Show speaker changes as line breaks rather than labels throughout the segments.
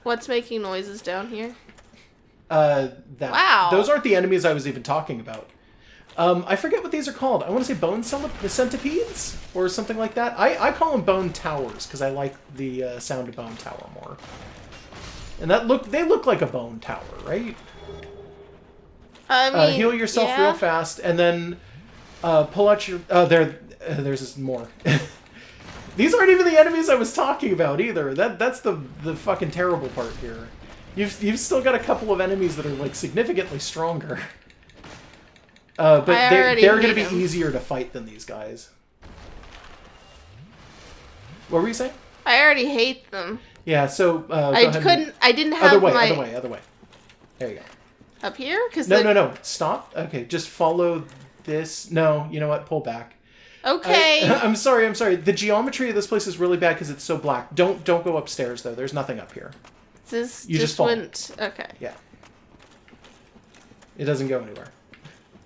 What's making noises down here?
Wow. Those aren't the enemies I was even talking about. I forget what these are called. I want to say bone centipedes or something like that. I call them bone towers because I like the sound of bone tower more. And they look like a bone tower, right?
I mean,
heal yourself real fast, and then pull out your... there's more. These aren't even the enemies I was talking about either. That's the fucking terrible part here. You've still got a couple of enemies that are like significantly stronger. But they're going to be easier to fight than these guys. What were you saying?
I already hate them.
Yeah, so
I didn't have
other way. There you go.
Up here?
No. Stop. Okay, just follow this. No, you know what? Pull back.
Okay.
I'm sorry. The geometry of this place is really bad because it's so black. Don't go upstairs though. There's nothing up here.
You just went. Okay.
Yeah. It doesn't go anywhere.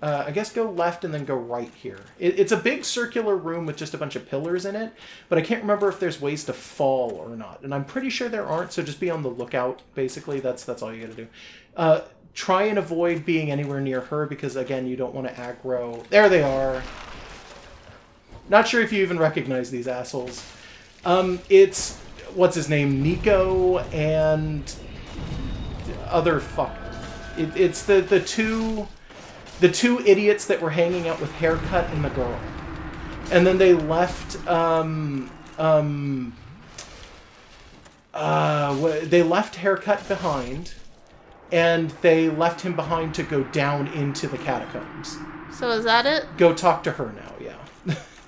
I guess go left and then go right here. It's a big circular room with just a bunch of pillars in it, but I can't remember if there's ways to fall or not. And I'm pretty sure there aren't, so just be on the lookout, basically. That's all you gotta do. Try and avoid being anywhere near her because, again, you don't want to aggro. There they are. Not sure if you even recognize these assholes. It's, what's his name, Nico and other fuck. It's the two idiots that were hanging out with Haircut and the girl. And then they left, they left Haircut behind, and they left him behind to go down into the catacombs.
So is that it?
Go talk to her now, yeah.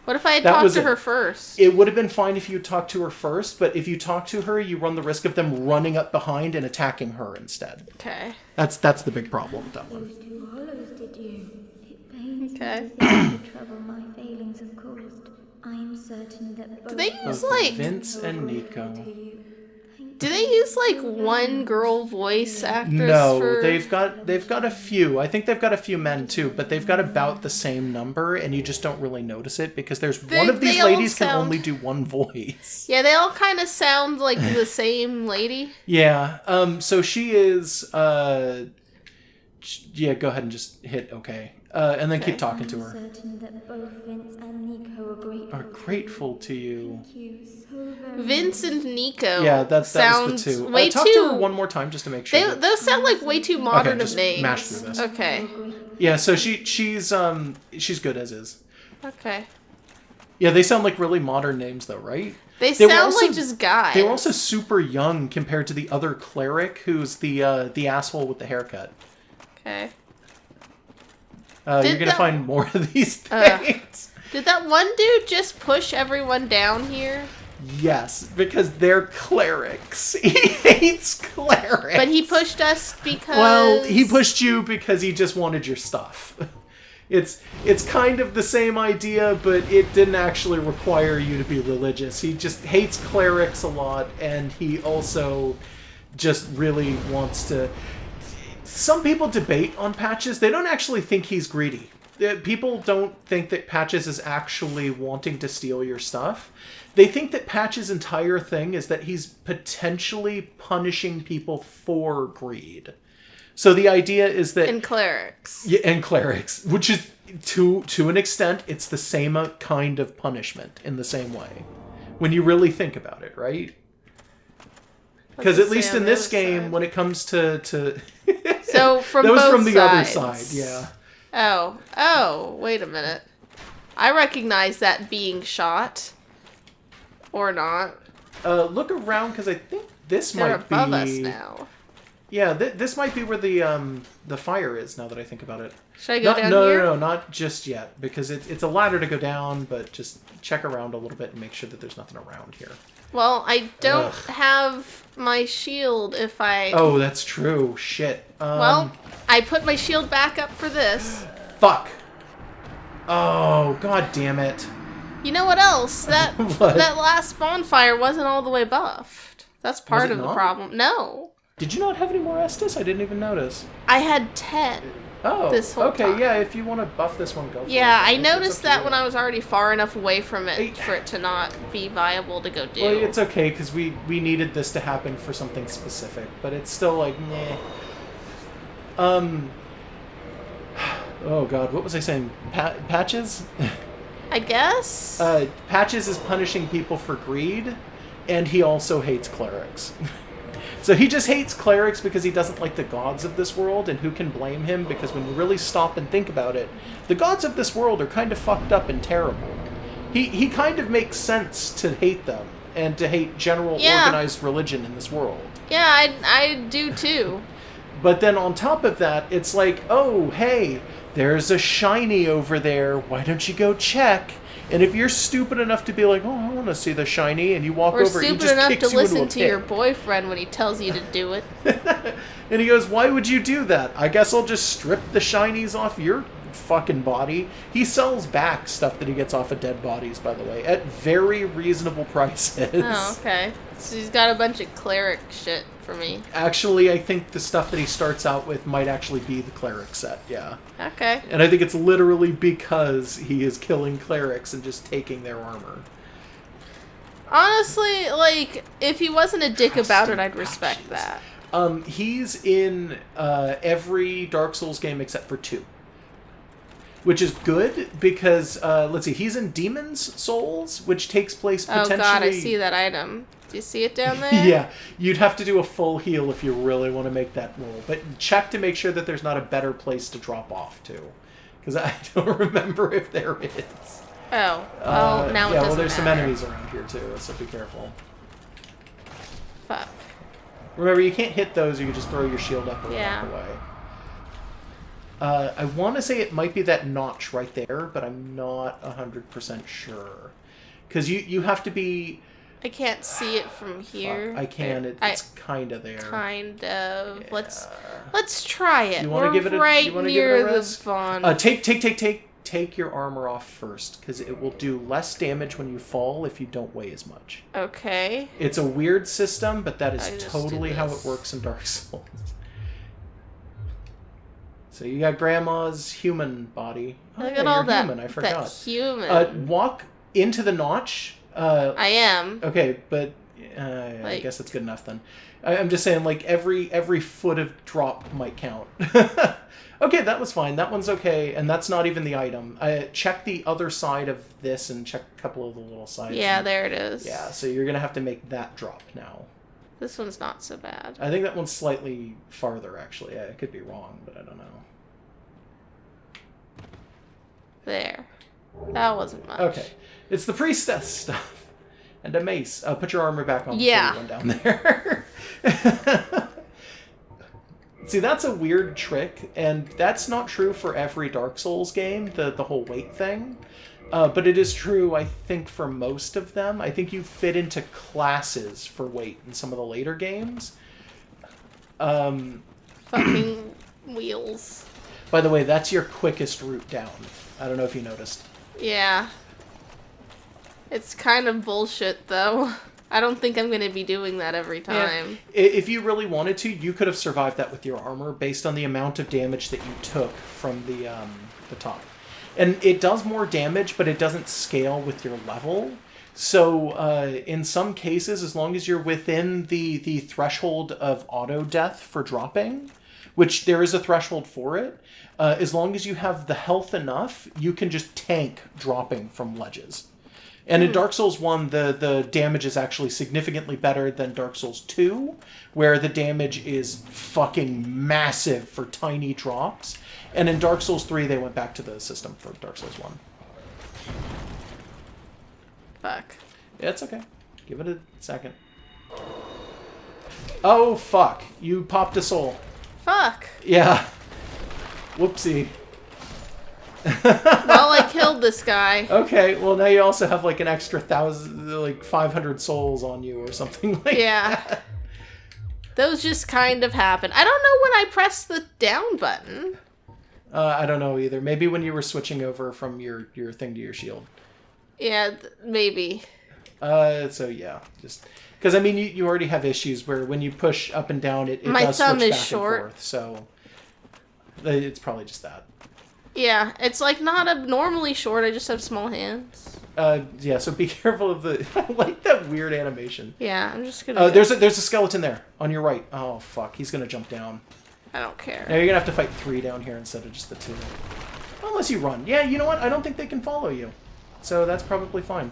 What if I had talked to her first?
It would have been fine if you talked to her first, but if you talk to her, you run the risk of them running up behind and attacking her instead.
Okay.
That's the big problem with that one.
Those two hollows, did you? It pains
okay.
me to think the trouble my failings have caused. I am certain that both
do they use like
Vince and Nico?
Do they use like one girl voice actress?
No, they've got a few. I think they've got a few men too, but they've got about the same number, and you just don't really notice it because one of these ladies can only do one voice.
Yeah, they all kind of sound like the same lady.
Yeah. So she is. Yeah. Go ahead and just hit OK. And then keep talking to her.
Certain that both Vince and Nico are
grateful to you.
Thank you so very
Vince and Nico.
Yeah, that was the two.
Way
talk to her one more time just to make sure.
Those sound like way too modern
of
names.
Mash through this.
Okay.
Yeah, so she's good as is.
Okay.
Yeah, they sound like really modern names though, right?
They sound like just guys.
They were also super young compared to the other cleric, who's the asshole with the haircut.
Okay.
You're gonna find more of these things.
Did that one dude just push everyone down here?
Yes, because they're clerics. He hates clerics.
But he pushed us because...
Well, he pushed you because he just wanted your stuff. It's kind of the same idea, but it didn't actually require you to be religious. He just hates clerics a lot, and he also just really wants to... Some people debate on Patches. They don't actually think he's greedy. People don't think that Patches is actually wanting to steal your stuff. They think that Patches' entire thing is that he's potentially punishing people for greed. So the idea is that...
And clerics.
Yeah, and clerics. Which is, to an extent, it's the same kind of punishment in the same way. When you really think about it, right? Because at least in this game, when it comes to
so from
that was
both
from the
sides.
other side, yeah.
Oh, wait a minute. I recognize that being shot. Or not.
Look around, because I think this
They're
might be...
above us now.
Yeah, this might be where the fire is, now that I think about it.
Should I go down here?
No, not just yet, because it's a ladder to go down, but just check around a little bit and make sure that there's nothing around here.
Well, I don't have my shield if I...
Oh, that's true. Shit.
Well, I put my shield back up for this.
Fuck. Oh, god damn it.
You know what else? That that last bonfire wasn't all the way buffed. That's part of the problem. No.
Did you not have any more Estus? I didn't even notice.
I had 10.
Oh,
this whole
okay,
time.
yeah, if you want to buff this one, go for it.
Yeah, I
It's
noticed
up to
that
you.
when I was already far enough away from it for it to not be viable to go do.
Well, it's okay, because we needed this to happen for something specific, but it's still like, meh. Oh god, what was I saying? Patches?
I guess?
Patches is punishing people for greed, and he also hates clerics. So he just hates clerics because he doesn't like the gods of this world, and who can blame him? Because when you really stop and think about it, the gods of this world are kind of fucked up and terrible. He kind of makes sense to hate them, and to hate general organized religion in this world.
Yeah, I do too.
But then on top of that, it's like, oh, hey, there's a shiny over there. Why don't you go check? And if you're stupid enough to be like, oh, I want to see the shiny, and you walk
Or
over, he
stupid
just
enough
kicks
to
you into
listen
a
to
pit.
your boyfriend when he tells you to do it.
And he goes, why would you do that? I guess I'll just strip the shinies off your fucking body. He sells back stuff that he gets off of dead bodies, by the way, at very reasonable prices.
Oh, okay. So he's got a bunch of cleric shit for me.
Actually, I think the stuff that he starts out with might actually be the cleric set, yeah.
Okay.
And I think it's literally because he is killing clerics and just taking their armor.
Honestly, like, if he wasn't a dick about it, I'd respect that.
He's in every Dark Souls game except for 2. Which is good because, let's see, he's in Demon's Souls, which takes place potentially...
Oh god, I see that item. Do you see it down there?
Yeah, you'd have to do a full heal if you really want to make that roll. But check to make sure that there's not a better place to drop off to. Because I don't remember if there is.
Oh, well, now it doesn't
well, there's some
matter.
enemies around here too, so be careful.
Fuck.
Remember, you can't hit those, you can just throw your shield up and
Yeah.
walk away. I want to say it might be that notch right there, but I'm not 100% sure. Because you have to be...
I can't see it from here.
Fuck, I can. It's kind of there.
Kind of.
Yeah.
Let's try it.
You want to give it a
right
you wanna
near
give it a
the
rest?
bond.
Take your armor off first, because it will do less damage when you fall if you don't weigh as much.
Okay.
It's a weird system, but that
I
is
just
totally
do
how
this.
it works in Dark Souls. So you got Grandma's human body. Oh,
Look
yeah,
at all
you're
that.
human. I forgot.
That human.
Walk into the notch.
I am.
Okay, but I
Like-
guess that's good enough then. I'm just saying, like, every foot of drop might count. Okay, that was fine. That one's okay, and that's not even the item. Check the other side of this and check a couple of the little sides.
Yeah,
and-
there it is.
Yeah, so you're going to have to make that drop now.
This one's not so bad.
I think that one's slightly farther, actually. I could be wrong, but I don't know.
There. That wasn't much.
Okay. It's the priestess stuff. And a mace. Put your armor back on before
Yeah.
you went down there. See, that's a weird trick, and that's not true for every Dark Souls game, the whole weight thing. But it is true, I think, for most of them. I think you fit into classes for weight in some of the later games.
Fucking wheels.
By the way, that's your quickest route down. I don't know if you noticed.
Yeah. It's kind of bullshit, though. I don't think I'm going to be doing that every time.
Yeah. If you really wanted to, you could have survived that with your armor based on the amount of damage that you took from the top. And it does more damage, but it doesn't scale with your level. So in some cases, as long as you're within the threshold of auto death for dropping, which there is a threshold for it, as long as you have the health enough, you can just tank dropping from ledges. And in Dark Souls 1, the damage is actually significantly better than Dark Souls 2, where the damage is fucking massive for tiny drops. And in Dark Souls 3, they went back to the system for Dark Souls 1.
Fuck.
Yeah, it's okay. Give it a second. Oh, fuck. You popped a soul.
Fuck.
Yeah. Whoopsie.
Well, I killed this guy.
Okay, well now you also have like an extra 500 souls on you or something like
Yeah.
that.
Those just kind of happen. I don't know when I press the down button.
I don't know either. Maybe when you were switching over from your thing to your shield.
Yeah, maybe.
So yeah, just because I mean you already have issues where when you push up and down it
My
does
thumb
switch
is
back
short.
and forth. So It's probably just that.
Yeah, it's like not abnormally short. I just have small hands.
Yeah, so be careful of the... I like that weird animation.
Yeah, I'm just gonna...
There's a skeleton there, on your right. Oh, fuck. He's gonna jump down.
I don't care.
Now you're gonna have to fight 3 down here instead of just the 2. Unless you run. Yeah, you know what? I don't think they can follow you. So that's probably fine.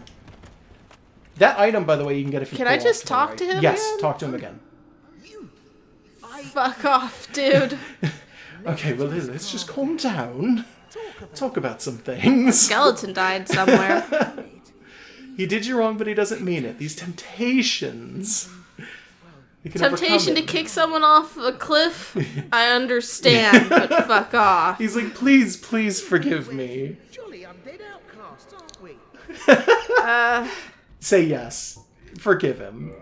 That item, by the way, you can get if you
Can
pull
I just
off
talk
right.
to him
Yes,
again?
talk to him again.
Fuck off, dude.
Okay, well, let's just calm down. Talk about some things.
Skeleton died somewhere.
He did you wrong, but he doesn't mean it. These temptations. You can
Temptation to
overcome it.
kick someone off a cliff? I understand, but fuck off.
He's like, please, please forgive me.
Jolly undead outcasts, aren't we?
Say yes. Forgive him.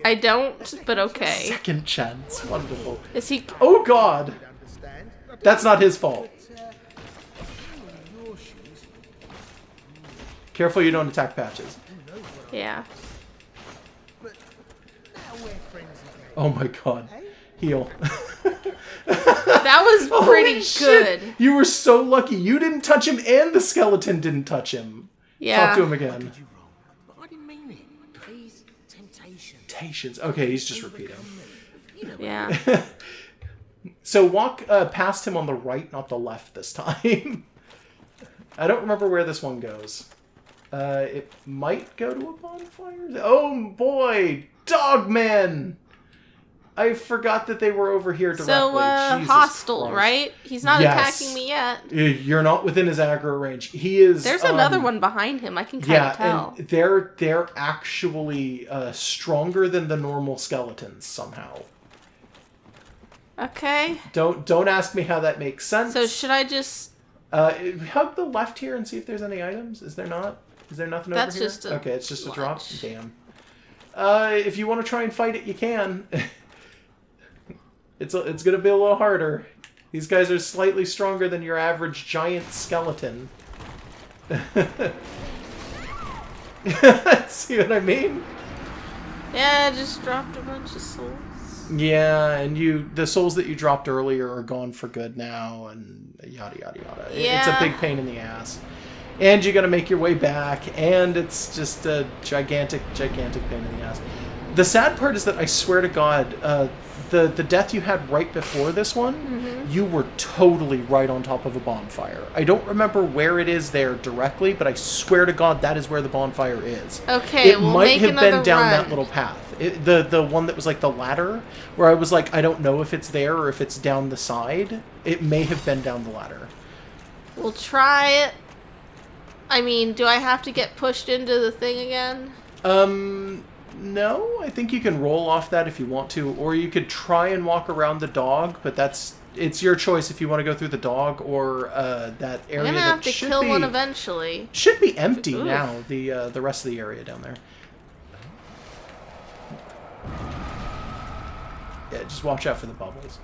I don't, but okay.
Second chance. Wonderful.
Is he...
Oh, God.
Understand?
That's not his fault.
Your shoes.
Careful you don't attack Patches.
Yeah.
But now we're friends again.
Oh, my God. Heal.
That was pretty
Holy shit.
good.
You were so lucky. You didn't touch him and the skeleton didn't touch him.
Yeah.
Talk to him again.
You wrong. But I didn't mean it. These temptations.
Temptations. Okay, he's just repeating.
You know,
Yeah.
So walk past him on the right, not the left this time. I don't remember where this one goes. It might go to a bonfire. Oh boy, Dogman! I forgot that they were over here directly.
So,
Jesus
hostile,
Christ.
right? He's not
Yes.
attacking me yet.
You're not within his aggro range. He is.
There's another one behind him. I can kind of tell.
and they're actually stronger than the normal skeletons somehow.
Okay.
Don't ask me how that makes sense.
So should I just...
Hug the left here and see if there's any items. Is there not? Is there nothing
That's
over here?
just a
Okay, it's just a drop.
lunch.
Damn. If you want to try and fight it, you can. It's gonna be a little harder. These guys are slightly stronger than your average giant skeleton. See what I mean?
Yeah, I just dropped a bunch of souls.
Yeah, and the souls that you dropped earlier are gone for good now, and yada yada yada. It's a
Yeah.
big pain in the ass. And you gotta make your way back, and it's just a gigantic, gigantic pain in the ass. The sad part is that I swear to God, the death you had right before this one, you were totally right on top of a bonfire. I don't remember where it is there directly, but I swear to God that is where the bonfire is.
Okay,
It
we'll
might
make
have
another
been down
run.
that little path. The one that was like the ladder, where I was like, I don't know if it's there or if it's down the side. It may have been down the ladder.
We'll try it. I mean, do I have to get pushed into the thing again?
No, I think you can roll off that if you want to, or you could try and walk around the dog, but it's your choice if you want to go through the dog or that area.
I'm gonna
that
have to
should
kill
be,
one eventually.
Should be empty
Oof.
now. The rest of the area down there. Yeah, just watch out for the bubbles.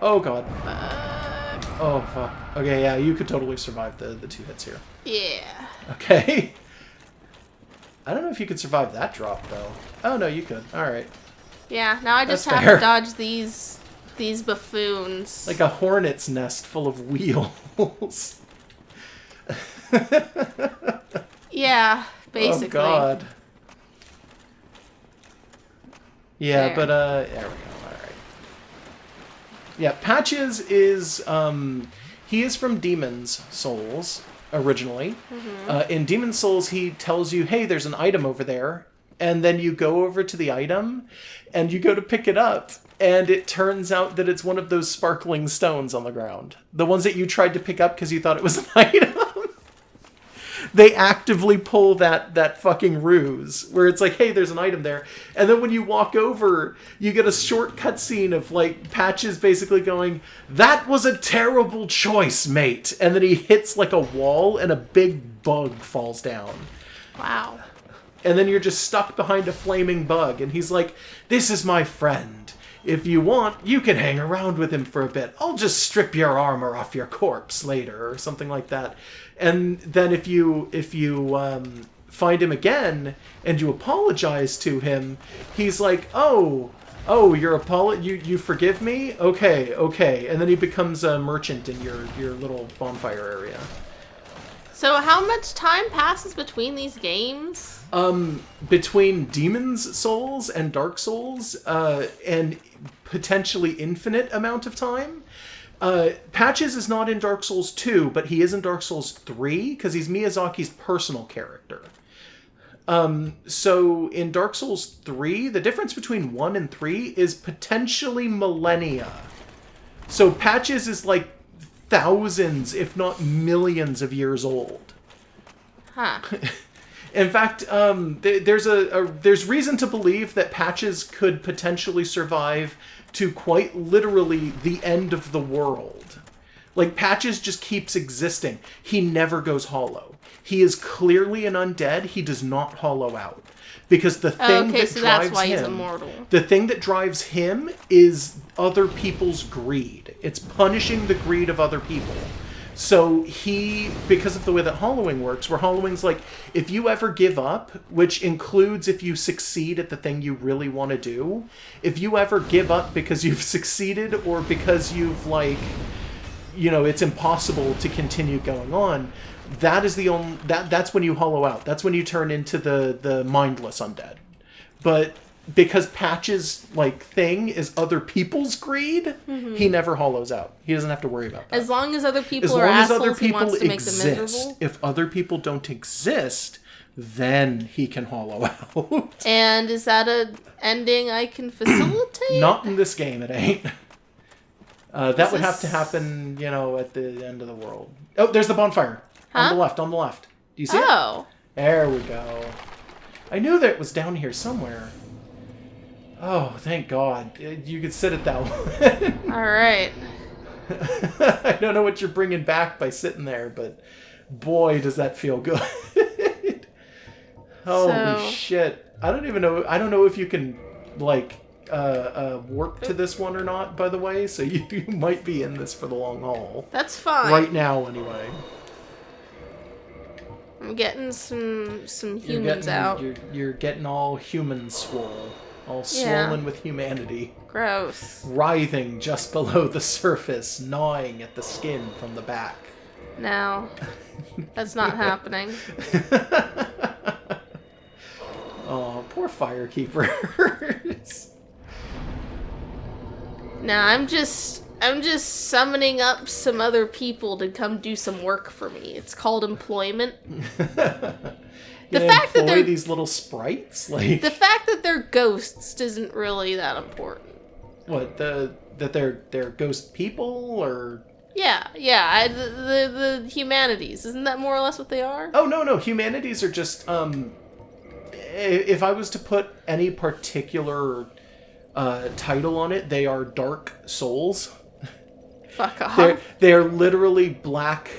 Oh God. Oh fuck. Okay, yeah, you could totally survive the 2 hits here.
Yeah.
Okay. I don't know if you could survive that drop though. Oh no, you could. All right.
Yeah, now I just
That's
have
fair.
to dodge these buffoons.
Like a hornet's nest full of wheels.
Yeah, basically.
Oh God. Yeah,
There.
but there we go. All right. Yeah, Patches is he is from Demon's Souls originally. In Demon's Souls, he tells you, "Hey, there's an item over there," and then you go over to the item, and you go to pick it up, and it turns out that it's one of those sparkling stones on the ground, the ones that you tried to pick up because you thought it was an item. They actively pull that fucking ruse where it's like, hey, there's an item there. And then when you walk over, you get a short cutscene of like Patches basically going, "That was a terrible choice, mate." And then he hits like a wall and a big bug falls down.
Wow.
And then you're just stuck behind a flaming bug. And he's like, "This is my friend. If you want, you can hang around with him for a bit. I'll just strip your armor off your corpse later," or something like that. And then if you find him again and you apologize to him, he's like, "Oh, Oh, you forgive me? Okay, okay. And then he becomes a merchant in your little bonfire area.
So how much time passes between these games?
Between Demon's Souls and Dark Souls, and potentially infinite amount of time. Patches is not in Dark Souls 2, but he is in Dark Souls 3, because he's Miyazaki's personal character. So in Dark Souls 3, the difference between 1 and 3 is potentially millennia. So Patches is like thousands, if not millions of years old.
Huh.
In fact, there's reason to believe that Patches could potentially survive to quite literally the end of the world. Like, Patches just keeps existing. He never goes hollow. He is clearly an undead. He does not hollow out. Because the thing that
so
drives
that's why
him,
he's immortal.
the thing that drives him is other people's greed. It's punishing the greed of other people. So because of the way that hollowing works, where hollowing's like, if you ever give up, which includes if you succeed at the thing you really want to do, if you ever give up because you've succeeded or because you've it's impossible to continue going on, that is that's when you hollow out. That's when you turn into the mindless undead. But because Patch's thing is other people's greed, he never hollows out. He doesn't have to worry about that.
As long as other people are assholes, he wants to make them miserable.
If other people don't exist, then he can hollow out.
And is that an ending I can facilitate?
Not in this game, it ain't. That would have to happen, at the end of the world. Oh, there's the bonfire.
Huh?
On the left. Do you see it?
Oh.
There we go. I knew that it was down here somewhere. Oh, thank God. You could sit it that way.
All right.
I don't know what you're bringing back by sitting there, but boy, does that feel good. Holy shit. I don't know if you can, work to this one or not, by the way, so you might be in this for the long haul.
That's fine.
Right now, anyway.
I'm getting some humans out.
You're getting all human swole. All swollen with humanity.
Gross.
Writhing just below the surface, gnawing at the skin from the back.
No. That's not happening.
Oh, poor firekeepers.
Now I'm just summoning up some other people to come do some work for me. It's called employment. The fact that they're
these little sprites,
the fact that they're ghosts isn't really that important.
What, that they're ghost people, or
Yeah. The humanities, isn't that more or less what they are?
Oh no, humanities are just if I was to put any particular title on it, they are dark souls.
Fuck off.
They're literally black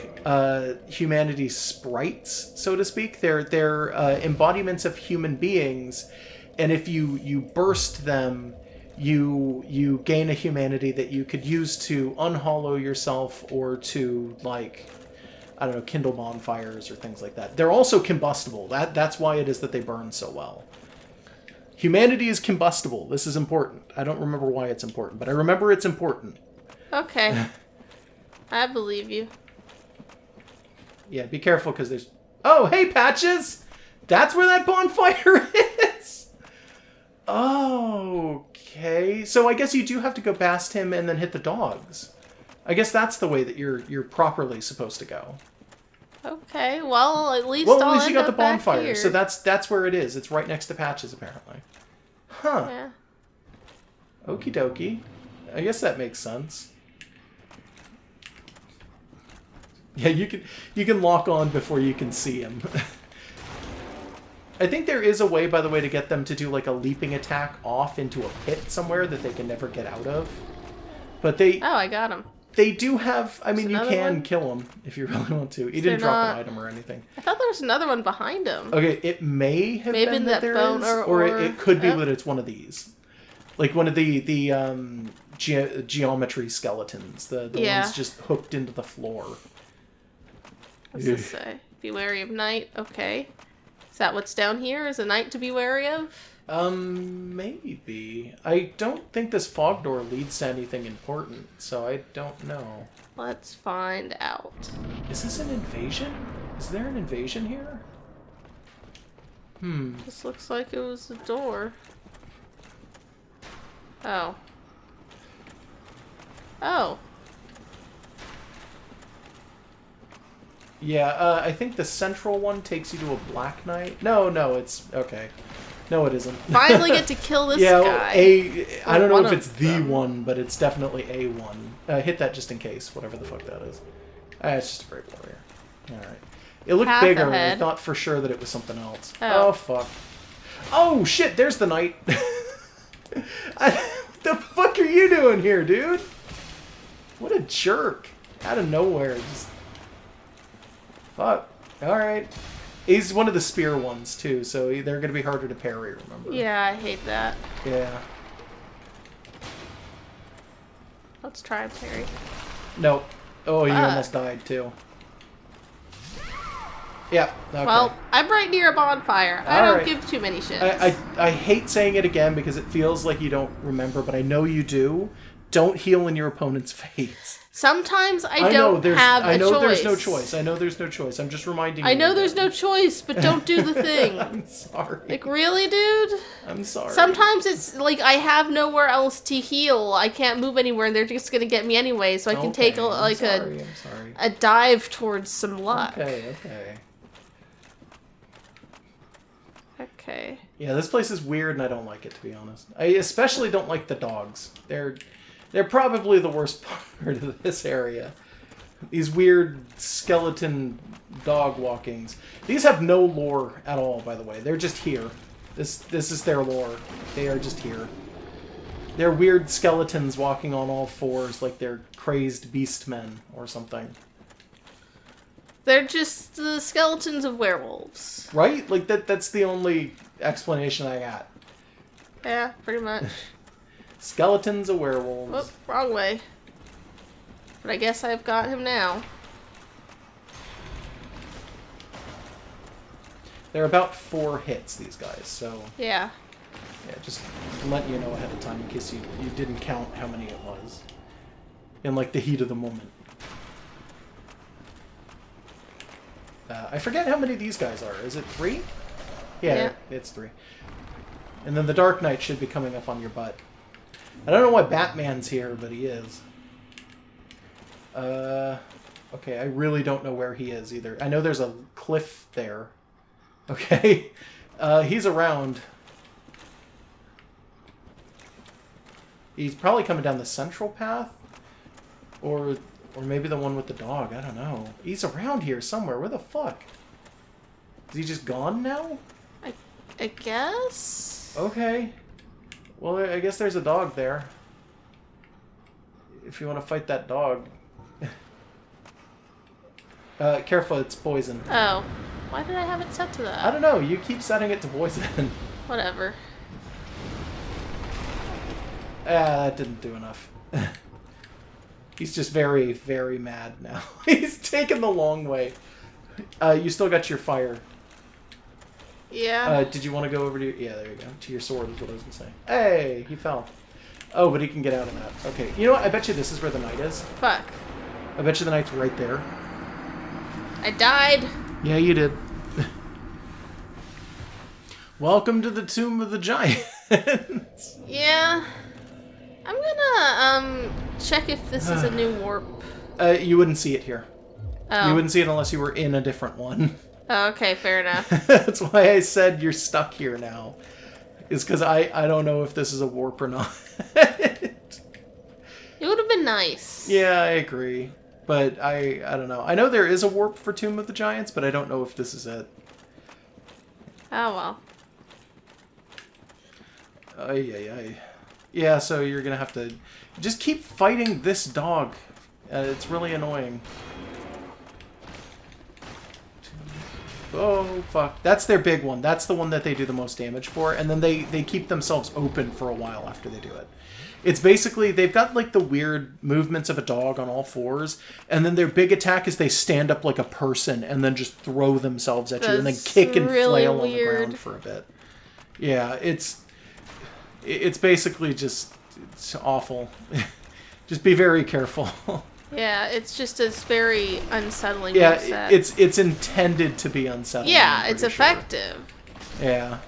humanity sprites, so to speak. They're embodiments of human beings, and if you burst them, you gain a humanity that you could use to unhollow yourself or to kindle bonfires or things like that. They're also combustible. That's why it is that they burn so well. Humanity is combustible. This is important. I don't remember why it's important, but I remember it's important.
Okay. I believe you.
Yeah, be careful because there's... Oh, hey, Patches! That's where that bonfire is! Okay. So I guess you do have to go past him and then hit the dogs. I guess that's the way that you're properly supposed to go.
Okay, well, at least
Well,
I'll
at least you
end
got the
up back
bonfire.
here.
So that's where it is. It's right next to Patches, apparently. Huh.
Yeah.
Okie dokie. I guess that makes sense. Yeah, you can lock on before you can see him. I think there is a way, by the way, to get them to do a leaping attack off into a pit somewhere that they can never get out of. But
Oh, I got him.
They do have... I mean, you can
one?
kill him if you really want to. He didn't drop an item or anything.
I thought there was another one behind him.
Okay, it may have been that there
bone
is,
or
it could be that it's one of these. Like one of the geometry skeletons. The ones just hooked into the floor.
What's this say? Be wary of night. Okay. Is that what's down here? Is a knight to be wary of?
Maybe. I don't think this fog door leads to anything important, so I don't know.
Let's find out.
Is this an invasion? Is there an invasion here?
This looks like it was a door. Oh. Oh.
Yeah, I think the central one takes you to a black knight. No, it's... Okay. No, it isn't.
Finally get to kill this
yeah,
guy.
I don't know
One
if
of
it's the
them.
one, but it's definitely a one. Hit that just in case, whatever the fuck that is. It's just a brave warrior. Alright. It looked
Half a
bigger. I
head.
thought for sure that it was something else.
Oh.
Oh fuck. Oh, shit, there's the knight. What the fuck are you doing here, dude? What a jerk. Out of nowhere, just... Fuck. Alright. He's one of the spear ones, too, so they're going to be harder to parry, remember?
Yeah, I hate that.
Yeah.
Let's try and parry.
Nope. Oh, you
Fuck.
almost died, too. Yeah, okay.
Well, I'm right near a bonfire. I don't
Alright.
give too many shits.
I hate saying it again because it feels like you don't remember, but I know you do. Don't heal in your opponent's face.
Sometimes I
know
don't have a choice.
I know there's no choice. I know there's no choice. I'm just reminding you.
I know there's
again.
no choice, but don't do the thing.
I'm sorry.
Like, really, dude?
I'm sorry.
Sometimes it's like I have nowhere else to heal. I can't move anywhere, and they're just gonna get me anyway. So I can take
I'm sorry.
a dive towards some luck.
Okay.
Okay.
Yeah, this place is weird, and I don't like it, to be honest. I especially don't like the dogs. They're probably the worst part of this area. These weird skeleton dog walkings. These have no lore at all, by the way. They're just here. This is their lore. They are just here. They're weird skeletons walking on all fours like they're crazed beast men or something.
They're just the skeletons of werewolves.
Right? Like that's the only explanation I got.
Yeah, pretty much.
Skeletons of werewolves.
Whoop, wrong way. But I guess I've got him now.
They're about 4 hits, these guys, so...
Yeah.
Yeah, just letting you know ahead of time in case you didn't count how many it was. In, like, the heat of the moment. I forget how many these guys are. Is it 3? Yeah, it's 3. And then the Dark Knight should be coming up on your butt. I don't know why Batman's here, but he is. Okay, I really don't know where he is either. I know there's a cliff there. Okay. He's around. He's probably coming down the central path. Or maybe the one with the dog. I don't know. He's around here somewhere. Where the fuck? Is he just gone now?
I guess?
Okay. Well, I guess there's a dog there. If you want to fight that dog. Careful, it's poison.
Oh. Why did I have it set to that?
I don't know. You keep setting it to poison.
Whatever.
That didn't do enough. He's just very, very mad now. He's taking the long way. You still got your fire.
Yeah.
Did you want to go over to... Yeah, there you go. To your sword is what I was going to say. Hey, he fell. Oh, but he can get out of that. Okay. You know what? I bet you this is where the knight is.
Fuck.
I bet you the knight's right there.
I died.
Yeah, you did. Welcome to the Tomb of the Giants.
Yeah. I'm gonna, check if this is a new warp.
You wouldn't see it here.
Oh.
You wouldn't see it unless you were in a different one.
Oh, okay, fair enough.
That's why I said you're stuck here now. Is because I don't know if this is a warp or not.
It would have been nice.
Yeah, I agree. But I don't know. I know there is a warp for Tomb of the Giants, but I don't know if this is it.
Oh, well.
Ay. Yeah, so you're going to have to just keep fighting this dog. It's really annoying. Oh, fuck. That's their big one. That's the one that they do the most damage for. And then they keep themselves open for a while after they do it. It's basically, they've got like the weird movements of a dog on all fours, and then their big attack is they stand up like a person and then just throw themselves at you and then kick and
really
flail on the
weird.
ground for a bit. Yeah, it's basically it's awful. Just be very careful.
Yeah, it's just a very unsettling
Yeah,
moveset.
it's intended to be unsettling.
Yeah,
I'm
it's
pretty sure.
effective.
Yeah.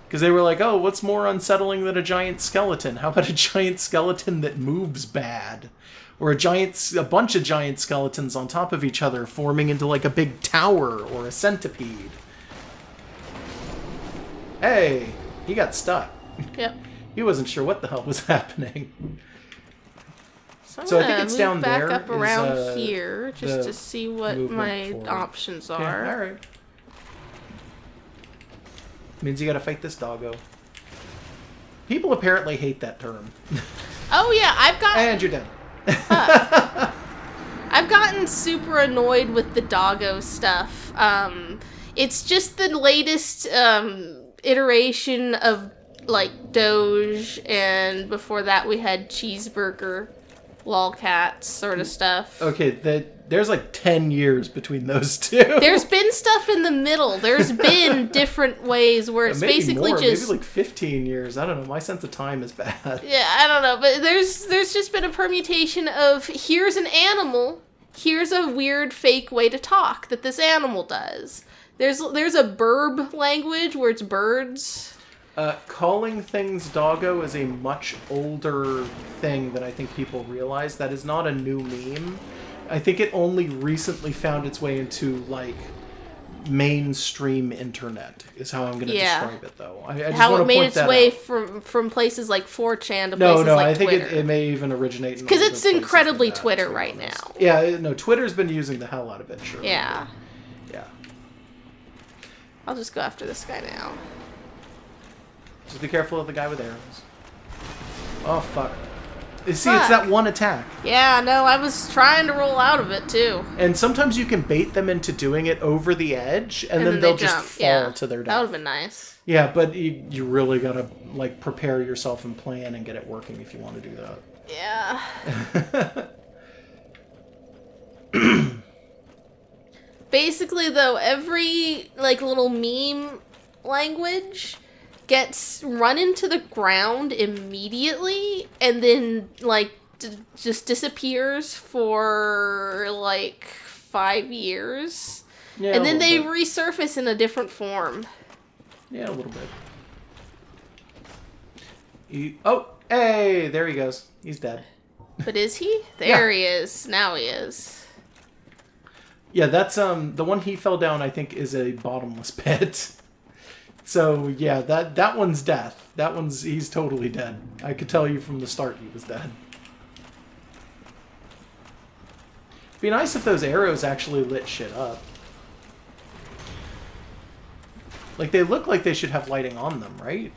Because they were like, oh, what's more unsettling than a giant skeleton? How about a giant skeleton that moves bad? Or a bunch of giant skeletons on top of each other forming into like a big tower or a centipede. Hey, he got stuck.
Yep.
He wasn't sure what the hell was happening.
So, I'm
So I
gonna
think it's
move
down
back
there
up
is,
around here just
the
to see what
movement
my
forward.
options are.
Yeah, alright. Means you gotta fight this doggo. People apparently hate that term.
Oh yeah,
And you're dead.
I've gotten super annoyed with the doggo stuff. It's just the latest iteration of like Doge, and before that we had Cheeseburger, lolcats sort of stuff.
Okay, there's like 10 years between those two.
There's been stuff in the middle. There's been different ways where it's
maybe
basically
more,
just
maybe like 15 years. I don't know. My sense of time is bad.
yeah, I don't know, but there's just been a permutation of here's an animal, here's a weird fake way to talk that this animal does. There's a burb language where it's birds.
Calling things doggo is a much older thing than I think people realize. That is not a new meme. I think it only recently found its way into, like, mainstream internet, is how I'm going to describe it, though. I just
How
want
it
to
made
point
its
that
way
out.
from places like 4chan to
No,
places like
I think
Twitter.
it may even originate in
Because
older
it's
places
incredibly
than that,
Twitter
to be
right
honest.
now.
Yeah, no, Twitter's been using the hell out of it, sure.
Yeah.
Yeah.
I'll just go after this guy now.
Just be careful of the guy with arrows. Oh, fuck. See, it's
Fuck.
that one attack.
Yeah, no, I was trying to roll out of it too.
And sometimes you can bait them into doing it over the edge, and then they'll
they
just
jump.
fall
Yeah.
to their
That would
death.
have been nice.
Yeah, but you really gotta, like, prepare yourself and plan and get it working if you want to do that.
Yeah. Basically, though, every, like, little meme language gets run into the ground immediately and then, like, just disappears for, like, 5 years.
Yeah,
and then
a
they
little bit.
resurface in a different form.
Yeah, a little bit. Oh, hey, there he goes. He's dead.
But is he? There he is. Now he is.
Yeah, that's the one he fell down. I think is a bottomless pit. So yeah, that one's death. He's totally dead. I could tell you from the start he was dead. Be nice if those arrows actually lit shit up. Like they look like they should have lighting on them, right?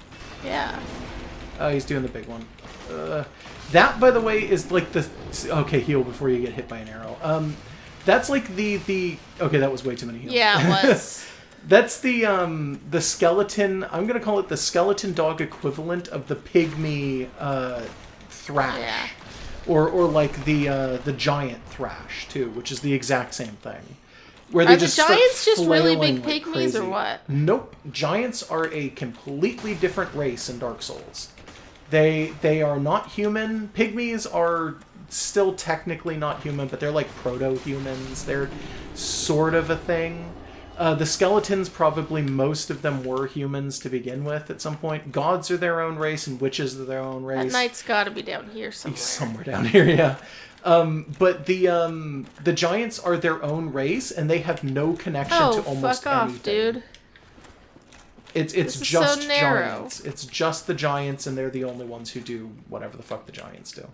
Yeah.
Oh, he's doing the big one. That, by the way, is like the... Okay, heal before you get hit by an arrow. That's like the... Okay, that was way too many heals.
Yeah, it was.
That's the skeleton... I'm going to call it the skeleton dog equivalent of the pygmy thrash.
Yeah.
Or like the giant thrash, too, which is the exact same thing. Where
Are
they
the giants just really big
like
pygmies
crazy.
or what?
Nope. Giants are a completely different race in Dark Souls. They are not human. Pygmies are still technically not human, but they're like proto-humans. They're sort of a thing. The skeletons, probably most of them were humans to begin with at some point. Gods are their own race, and witches are their own race.
That knight's got to be down here somewhere.
Somewhere down here, yeah. But the giants are their own race, and they have no connection to almost
fuck off,
anything.
dude.
It's
This is
just
so narrow.
giants. It's just the giants, and they're the only ones who do whatever the fuck the giants do.